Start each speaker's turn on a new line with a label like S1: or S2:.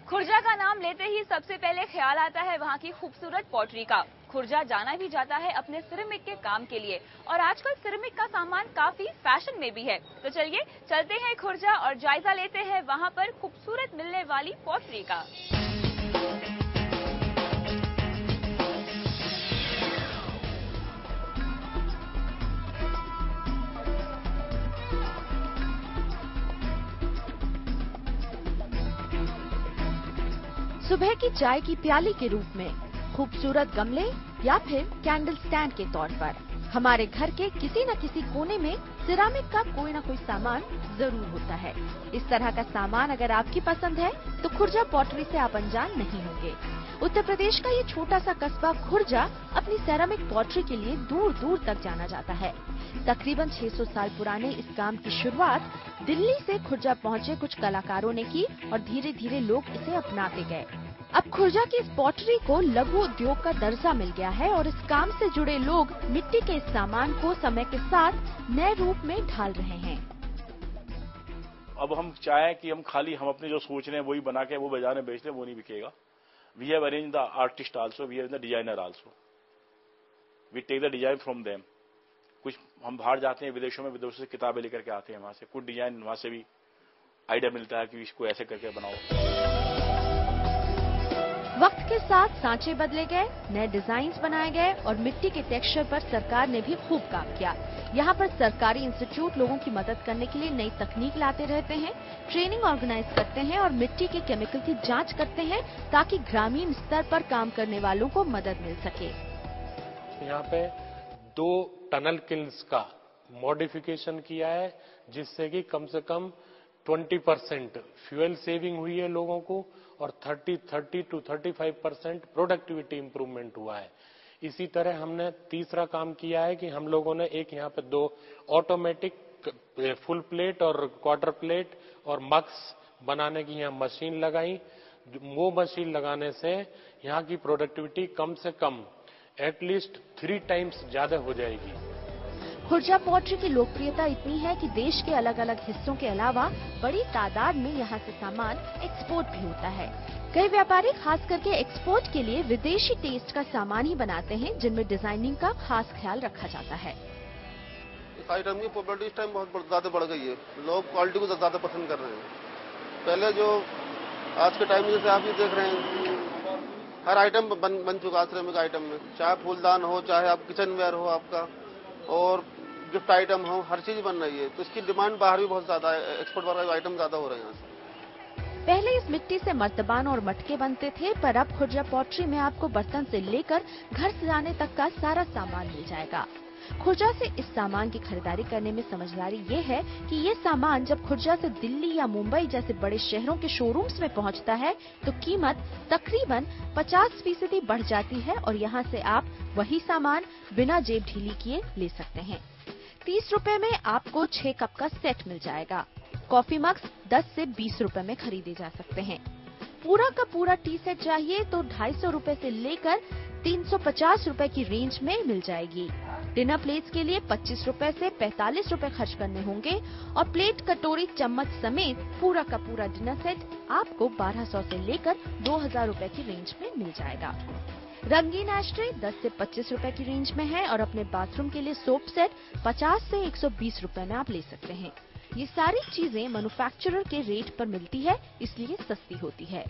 S1: खुर्जा का नाम लेते ही सबसे पहले ख्याल आता है वहाँ की खूबसूरत पॉटरी का। खुर्जा जाना भी जाता है अपने सिरेमिक के काम के लिए और आजकल सिरेमिक का सामान काफी फैशन में भी है। तो चलिए चलते हैं खुर्जा और जायजा लेते हैं वहाँ पर खूबसूरत मिलने वाली पॉटरी का।
S2: सुबह की चाय की प्याली के रूप में, खूबसूरत गमले या फिर कैंडल स्टैंड के तौर पर हमारे घर के किसी न किसी कोने में सिरामिक का कोई न कोई सामान जरूर होता है। इस तरह का सामान अगर आपकी पसंद है तो खुर्जा पॉटरी से आप अनजान नहीं होंगे। उत्तर प्रदेश का ये छोटा सा कस्बा खुर्जा अपनी सेरामिक पॉटरी के लिए दूर दूर तक जाना जाता है। तकरीबन 600 साल पुराने इस काम की शुरुआत दिल्ली से खुर्जा पहुंचे कुछ कलाकारों ने की और धीरे धीरे लोग इसे अपनाते गए। अब खुर्जा की इस पॉटरी को लघु उद्योग का दर्जा मिल गया है और इस काम से जुड़े लोग मिट्टी के इस सामान को समय के साथ नए रूप में ढाल रहे हैं।
S3: अब हम चाहें कि हम अपने जो सोच रहे हैं वही बना के वो बाजार में बेच दें, वो नहीं बिकेगा। We have arrange the artist also, we have the designer also, we take the design from them. कुछ हम बाहर जाते हैं विदेशों से किताबें लेकर के आते हैं, वहां से कुछ डिजाइन वहां से भी आइडिया मिलता है कि इसको ऐसे करके बनाओ।
S2: वक्त के साथ सांचे बदले गए, नए डिजाइन बनाए गए और मिट्टी के टेक्सचर पर सरकार ने भी खूब काम किया। यहाँ पर सरकारी इंस्टीट्यूट लोगों की मदद करने के लिए नई तकनीक लाते रहते हैं, ट्रेनिंग ऑर्गेनाइज करते हैं और मिट्टी के केमिकल की जांच करते हैं ताकि ग्रामीण स्तर पर काम करने वालों को मदद मिल सके।
S4: यहाँ पे 2 टनल किल्स का मॉडिफिकेशन किया है जिससे कि कम से कम 20% फ्यूल सेविंग हुई है लोगों को और 30 to 35% प्रोडक्टिविटी इंप्रूवमेंट हुआ है। इसी तरह हमने तीसरा काम किया है कि हम लोगों ने एक यहाँ पे 2 ऑटोमेटिक फुल प्लेट और क्वार्टर प्लेट और मग्स बनाने की यहाँ मशीन लगाई। वो मशीन लगाने से यहाँ की प्रोडक्टिविटी कम से कम एटलीस्ट 3 टाइम्स ज्यादा हो जाएगी।
S2: खुर्जा पॉटरी की लोकप्रियता इतनी है कि देश के अलग अलग हिस्सों के अलावा बड़ी तादाद में यहाँ से सामान एक्सपोर्ट भी होता है। कई व्यापारी खास करके एक्सपोर्ट के लिए विदेशी टेस्ट का सामान ही बनाते हैं जिनमें डिजाइनिंग का खास ख्याल रखा जाता है।
S5: इस आइटम की पॉपुलैरिटी इस टाइम बहुत ज्यादा बढ़ गई है, लोग क्वालिटी को ज्यादा पसंद कर रहे हैं। पहले जो आज के टाइम में जैसे आप ये देख रहे हैं हर आइटम बन चुका है सिरेमिक आइटम में, चाहे फूलदान हो, चाहे आप किचन वेयर हो आपका और गिफ्ट आइटम हो, हर चीज बन रही है। तो इसकी डिमांड बाहर भी बहुत ज्यादा है, एक्सपोर्ट वाले आइटम ज्यादा हो रहे हैं यहाँ से।
S2: पहले इस मिट्टी से मर्तबान और मटके बनते थे, पर अब खुर्जा पॉटरी में आपको बर्तन से लेकर घर सजाने तक का सारा सामान मिल जाएगा। खुर्जा से इस सामान की खरीदारी करने में समझदारी ये है कि ये सामान जब खुर्जा से दिल्ली या मुंबई जैसे बड़े शहरों के शोरूम्स में पहुंचता है तो कीमत तकरीबन 50% बढ़ जाती है और यहाँ से आप वही सामान बिना जेब ढीली किए ले सकते हैं। 30 रुपए में आपको 6 कप का सेट मिल जाएगा। कॉफी मग्स 10 से 20 रुपए में खरीदे जा सकते हैं। पूरा का पूरा टी सेट चाहिए तो 250 रुपए से लेकर 350 रुपए की रेंज में मिल जाएगी। डिनर प्लेट्स के लिए 25 रुपए से 45 रुपए खर्च करने होंगे और प्लेट, कटोरी, चम्मच समेत पूरा का पूरा डिनर सेट आपको 1200 से लेकर 2000 रुपए की रेंज में मिल जाएगा। रंगीन एशट्रे 10 से 25 रुपए की रेंज में है और अपने बाथरूम के लिए सोप सेट 50 से 120 रुपए में आप ले सकते हैं। ये सारी चीजें मैन्युफैक्चरर के रेट पर मिलती है, इसलिए सस्ती होती है।